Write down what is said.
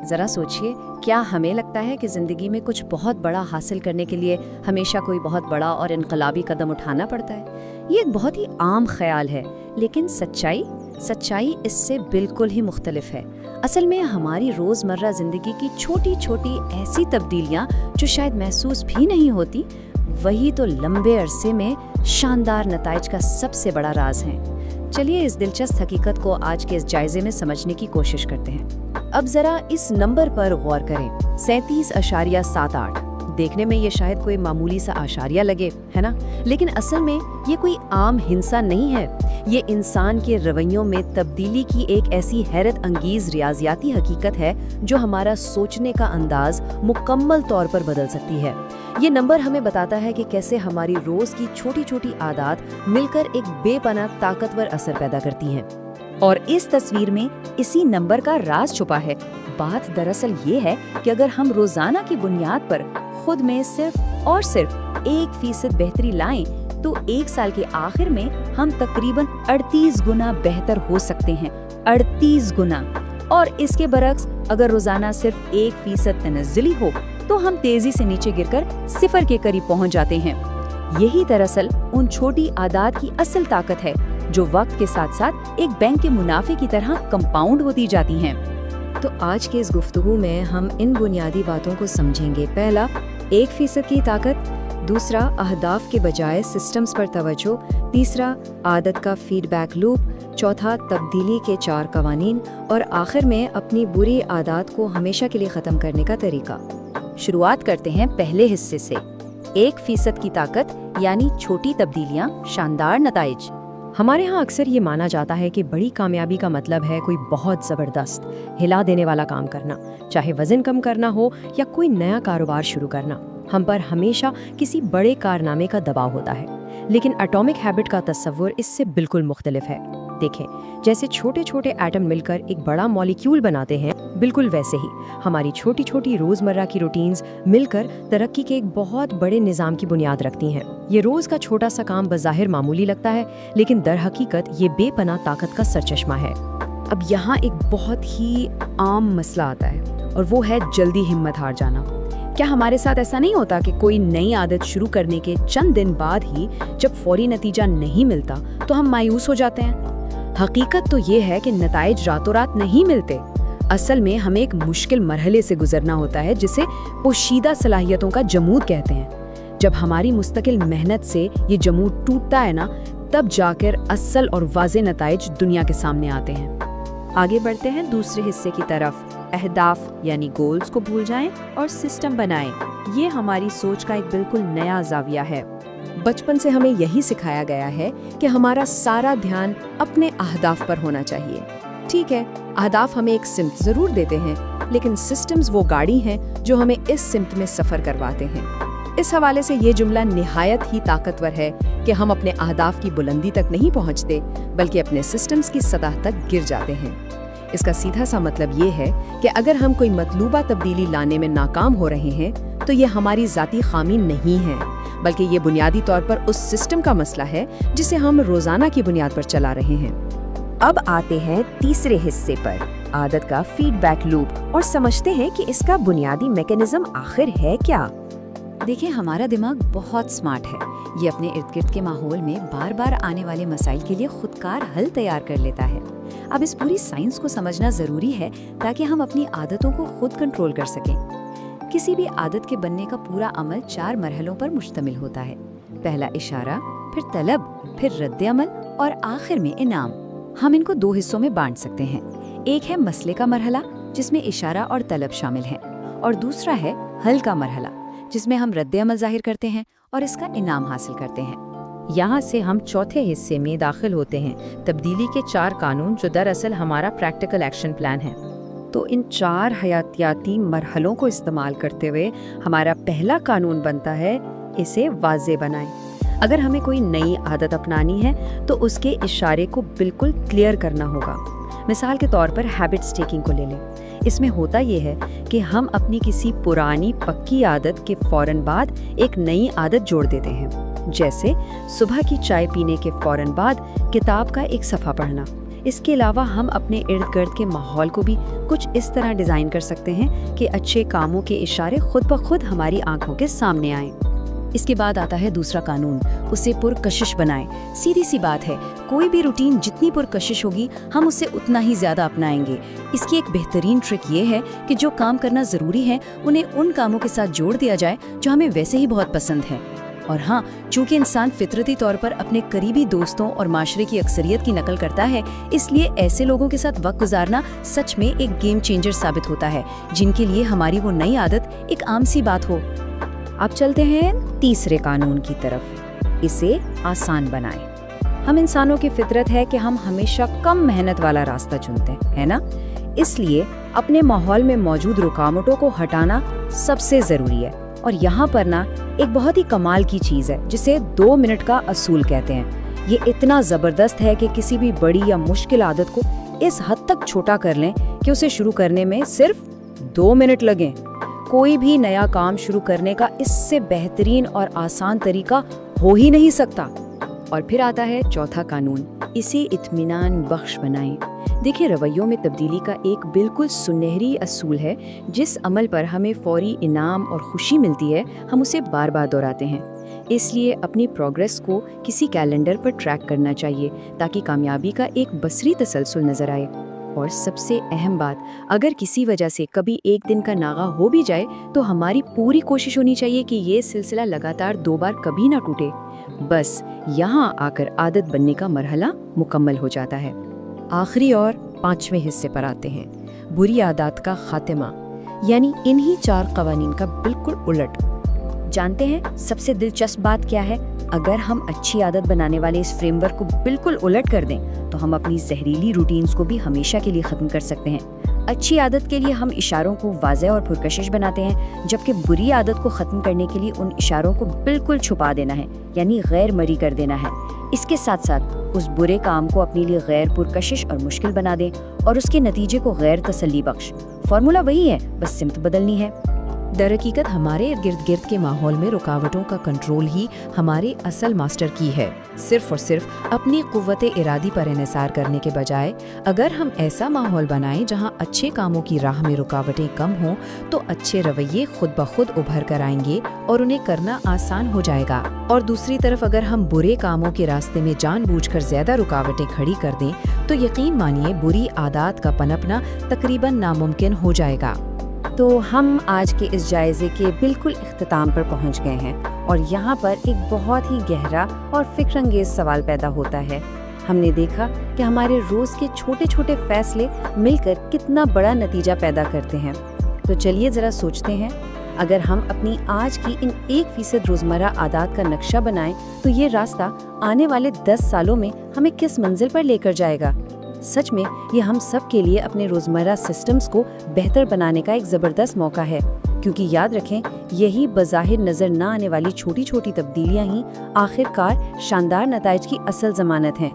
ذرا سوچئے، کیا ہمیں لگتا ہے کہ زندگی میں کچھ بہت بڑا حاصل کرنے کے لیے ہمیشہ کوئی بہت بڑا اور انقلابی قدم اٹھانا پڑتا ہے؟ یہ ایک بہت ہی عام خیال ہے، لیکن سچائی اس سے بالکل ہی مختلف ہے۔ اصل میں ہماری روزمرہ زندگی کی چھوٹی چھوٹی ایسی تبدیلیاں جو شاید محسوس بھی نہیں ہوتی، وہی تو لمبے عرصے میں شاندار نتائج کا سب سے بڑا راز ہیں۔ چلیے اس دلچسپ حقیقت کو آج کے اس جائزے میں سمجھنے کی کوشش کرتے ہیں۔ اب ذرا اس نمبر پر غور کریں، 37.78۔ دیکھنے میں یہ شاید کوئی معمولی سا اشاریہ لگے، ہے نا؟ لیکن اصل میں یہ کوئی عام ہندسہ نہیں ہے۔ یہ انسان کے رویوں میں تبدیلی کی ایک ایسی حیرت انگیز ریاضیاتی حقیقت ہے جو ہمارا سوچنے کا انداز مکمل طور پر بدل سکتی ہے۔ یہ نمبر ہمیں بتاتا ہے کہ کیسے ہماری روز کی چھوٹی چھوٹی عادات مل کر ایک بے پناہ طاقتور اثر پیدا کرتی ہیں۔ اور اس تصویر میں اسی نمبر کا راز چھپا ہے۔ بات دراصل یہ ہے کہ اگر ہم روزانہ کی بنیاد پر خود میں صرف 1% بہتری لائیں تو 1 سال کے آخر میں ہم تقریباً 38 گنا بہتر ہو سکتے ہیں۔ 38 گنا۔ اور اس کے برعکس اگر روزانہ صرف 1% تنزلی ہو تو ہم تیزی سے نیچے گر کر 0 کے قریب پہنچ جاتے ہیں۔ یہی دراصل ان چھوٹی عادات کی اصل طاقت ہے جو وقت کے ساتھ ساتھ ایک بینک کے منافع کی طرح کمپاؤنڈ ہوتی جاتی ہیں۔ تو آج کے اس گفتگو میں ہم ان بنیادی باتوں کو سمجھیں گے۔ پہلا، 1% کی طاقت۔ دوسرا، اہداف کے بجائے سسٹمز پر توجہ۔ تیسرا، عادت کا فیڈ بیک لوپ۔ چوتھا، تبدیلی کے 4 قوانین۔ اور آخر میں اپنی بری عادات کو ہمیشہ کے لیے ختم کرنے کا طریقہ۔ شروعات کرتے ہیں پہلے حصے سے، 1% کی طاقت یعنی چھوٹی تبدیلیاں، شاندار نتائج۔ ہمارے ہاں اکثر یہ مانا جاتا ہے کہ بڑی کامیابی کا مطلب ہے کوئی بہت زبردست، ہلا دینے والا کام کرنا، چاہے وزن کم کرنا ہو یا کوئی نیا کاروبار شروع کرنا۔ ہم پر ہمیشہ کسی بڑے کارنامے کا دباؤ ہوتا ہے، لیکن ایٹمک ہیبٹ کا تصور اس سے بالکل مختلف ہے۔ دیکھیں، جیسے چھوٹے چھوٹے ایٹم مل کر ایک بڑا مالیکیول بناتے ہیں، بالکل ویسے ہی ہماری چھوٹی چھوٹی روزمرہ کی روٹینز مل کر ترقی کے ایک بہت بڑے نظام کی بنیاد رکھتی ہیں۔ یہ روز کا چھوٹا سا کام بظاہر معمولی لگتا ہے، لیکن در حقیقت یہ بے پناہ طاقت کا سرچشمہ ہے۔ اب یہاں ایک بہت ہی عام مسئلہ آتا ہے، اور وہ ہے جلدی ہمت ہار جانا۔ کیا ہمارے ساتھ ایسا نہیں ہوتا کہ کوئی نئی عادت شروع کرنے کے چند دن بعد ہی جب فوری نتیجہ نہیں ملتا تو ہم مایوس ہو جاتے ہیں؟ حقیقت تو یہ ہے کہ نتائج راتوں رات نہیں ملتے۔ اصل میں ہمیں ایک مشکل مرحلے سے گزرنا ہوتا ہے جسے پوشیدہ صلاحیتوں کا جمود کہتے ہیں۔ جب ہماری مستقل محنت سے یہ جمود ٹوٹتا ہے نا، تب جا کر اصل اور واضح نتائج دنیا کے سامنے آتے ہیں۔ آگے بڑھتے ہیں دوسرے حصے کی طرف، اہداف یعنی گولز کو بھول جائیں اور سسٹم بنائیں۔ یہ ہماری سوچ کا ایک بالکل نیا زاویہ ہے۔ بچپن سے ہمیں یہی سکھایا گیا ہے کہ ہمارا سارا دھیان اپنے اہداف پر ہونا چاہیے۔ ٹھیک ہے، اہداف ہمیں ایک سمت ضرور دیتے ہیں، لیکن سسٹمز وہ گاڑی ہیں جو ہمیں اس سمت میں سفر کرواتے ہیں۔ اس حوالے سے یہ جملہ نہایت ہی طاقتور ہے کہ ہم اپنے اہداف کی بلندی تک نہیں پہنچتے، بلکہ اپنے سسٹمز کی سطح تک گر جاتے ہیں۔ اس کا سیدھا سا مطلب یہ ہے کہ اگر ہم کوئی مطلوبہ تبدیلی لانے میں ناکام ہو رہے ہیں تو یہ ہماری ذاتی خامی نہیں ہے، بلکہ یہ بنیادی طور پر اس سسٹم کا مسئلہ ہے جسے ہم روزانہ کی بنیاد پر چلا رہے ہیں۔ اب آتے ہیں تیسرے حصے پر، عادت کا فیڈ بیک لوپ، اور سمجھتے ہیں کہ اس کا بنیادی میکانزم آخر ہے کیا۔ دیکھیں، ہمارا دماغ بہت سمارٹ ہے۔ یہ اپنے ارد گرد کے ماحول میں بار بار آنے والے مسائل کے لیے خودکار حل تیار کر لیتا ہے۔ اب اس پوری سائنس کو سمجھنا ضروری ہے تاکہ ہم اپنی عادتوں کو خود کنٹرول کر سکیں۔ کسی بھی عادت کے بننے کا پورا عمل 4 مرحلوں پر مشتمل ہوتا ہے۔ پہلا اشارہ، پھر طلب، پھر رد عمل اور آخر میں انعام۔ ہم ان کو 2 حصوں میں بانٹ سکتے ہیں۔ ایک ہے مسئلے کا مرحلہ جس میں اشارہ اور طلب شامل ہیں، اور دوسرا ہے حل کا مرحلہ جس میں ہم رد عمل ظاہر کرتے ہیں اور اس کا انعام حاصل کرتے ہیں۔ یہاں سے ہم چوتھے حصے میں داخل ہوتے ہیں، تبدیلی کے 4 قانون، جو دراصل ہمارا پریکٹیکل ایکشن پلان ہے۔ تو ان 4 حیاتیاتی مرحلوں کو استعمال کرتے ہوئے ہمارا پہلا قانون بنتا ہے، اسے واضح بنائیں۔ اگر ہمیں کوئی نئی عادت اپنانی ہے تو اس کے اشارے کو بالکل کلیئر کرنا ہوگا۔ مثال کے طور پر ہیبٹ اسٹیکنگ کو لے لیں۔ اس میں ہوتا یہ ہے کہ ہم اپنی کسی پرانی پکی عادت کے فوراً بعد ایک نئی عادت جوڑ دیتے ہیں، جیسے صبح کی چائے پینے کے فوراً بعد کتاب کا ایک صفحہ پڑھنا۔ اس کے علاوہ ہم اپنے ارد گرد کے ماحول کو بھی کچھ اس طرح ڈیزائن کر سکتے ہیں کہ اچھے کاموں کے اشارے خود بخود ہماری آنکھوں کے سامنے آئیں۔ اس کے بعد آتا ہے دوسرا قانون، اسے پرکشش بنائیں۔ سیدھی سی بات ہے، کوئی بھی روٹین جتنی پرکشش ہوگی ہم اسے اتنا ہی زیادہ اپنائیں گے۔ اس کی ایک بہترین ٹرک یہ ہے کہ جو کام کرنا ضروری ہے انہیں ان کاموں کے ساتھ جوڑ دیا جائے جو ہمیں ویسے ہی بہت پسند ہیں۔ اور ہاں، چونکہ انسان فطرتی طور پر اپنے قریبی دوستوں اور معاشرے کی اکثریت کی نقل کرتا ہے، اس لیے ایسے لوگوں کے ساتھ وقت گزارنا سچ میں ایک گیم چینجر ثابت ہوتا ہے، جن کے لیے ہماری وہ نئی عادت ایک عام سی بات ہو۔ اب چلتے ہیں تیسرے قانون کی طرف، اسے آسان بنائیں۔ ہم انسانوں کی فطرت ہے کہ ہم ہمیشہ کم محنت والا راستہ چنتے ہیں، ہے نا؟ اس لیے اپنے ماحول میں موجود رکاوٹوں کو ہٹانا سب سے ضروری ہے۔ اور یہاں پر ایک بہت ہی کمال کی چیز ہے جسے 2 منٹ کا اصول کہتے ہیں۔ یہ اتنا زبردست ہے کہ کسی بھی بڑی یا مشکل عادت کو اس حد تک چھوٹا کر لیں کہ اسے شروع کرنے میں صرف 2 منٹ لگیں۔ کوئی بھی نیا کام شروع کرنے کا اس سے بہترین اور آسان طریقہ ہو ہی نہیں سکتا۔ اور پھر آتا ہے چوتھا قانون، اسے اطمینان بخش بنائیں۔ دیکھیں، رویوں میں تبدیلی کا ایک بالکل سنہری اصول ہے۔ جس عمل پر ہمیں فوری انعام اور خوشی ملتی ہے ہم اسے بار بار دہراتے ہیں۔ اس لیے اپنی پروگریس کو کسی کیلنڈر پر ٹریک کرنا چاہیے تاکہ کامیابی کا ایک بصری تسلسل نظر آئے۔ اور سب سے اہم بات، اگر کسی وجہ سے کبھی ایک دن کا ناغہ ہو بھی جائے تو ہماری پوری کوشش ہونی چاہیے کہ یہ سلسلہ لگاتار 2 بار کبھی نہ ٹوٹے۔ بس یہاں آ کر عادت بننے کا مرحلہ مکمل ہو جاتا ہے۔ آخری اور 5ویں حصے پر آتے ہیں، بری عادات کا خاتمہ، یعنی انہی 4 قوانین کا بالکل الٹ۔ جانتے ہیں سب سے دلچسپ بات کیا ہے؟ اگر ہم اچھی عادت بنانے والے اس فریم ورک کو بالکل الٹ کر دیں تو ہم اپنی زہریلی روٹینز کو بھی ہمیشہ کے لیے ختم کر سکتے ہیں۔ اچھی عادت کے لیے ہم اشاروں کو واضح اور پرکشش بناتے ہیں، جبکہ بری عادت کو ختم کرنے کے لیے ان اشاروں کو بالکل چھپا دینا ہے، یعنی غیر مرئی کر دینا ہے۔ اس کے ساتھ ساتھ اس برے کام کو اپنے لیے غیر پرکشش اور مشکل بنا دیں اور اس کے نتیجے کو غیر تسلی بخش۔ فارمولا وہی ہے، بس سمت بدلنی ہے۔ در حقیقت ہمارے ارد گرد کے ماحول میں رکاوٹوں کا کنٹرول ہی ہمارے اصل ماسٹر کی ہے۔ صرف اور صرف اپنی قوت ارادی پر انحصار کرنے کے بجائے اگر ہم ایسا ماحول بنائیں جہاں اچھے کاموں کی راہ میں رکاوٹیں کم ہوں تو اچھے رویے خود بخود ابھر کر آئیں گے اور انہیں کرنا آسان ہو جائے گا۔ اور دوسری طرف اگر ہم برے کاموں کے راستے میں جان بوجھ کر زیادہ رکاوٹیں کھڑی کر دیں تو یقین مانیے بری عادات کا پنپنا تقریباً ناممکن ہو جائے گا۔ تو ہم آج کے اس جائزے کے بالکل اختتام پر پہنچ گئے ہیں، اور یہاں پر ایک بہت ہی گہرا اور فکر انگیز سوال پیدا ہوتا ہے۔ ہم نے دیکھا کہ ہمارے روز کے چھوٹے چھوٹے فیصلے مل کر کتنا بڑا نتیجہ پیدا کرتے ہیں۔ تو چلیے ذرا سوچتے ہیں، اگر ہم اپنی آج کی ان 1% روزمرہ عادات کا نقشہ بنائیں تو یہ راستہ آنے والے 10 سالوں میں ہمیں کس منزل پر لے کر جائے گا؟ سچ میں یہ ہم سب کے لیے اپنے روزمرہ سسٹمز کو بہتر بنانے کا ایک زبردست موقع ہے، کیونکہ یاد رکھیں یہی بظاہر نظر نہ آنے والی چھوٹی چھوٹی تبدیلیاں ہی آخر کار شاندار نتائج کی اصل ضمانت ہیں۔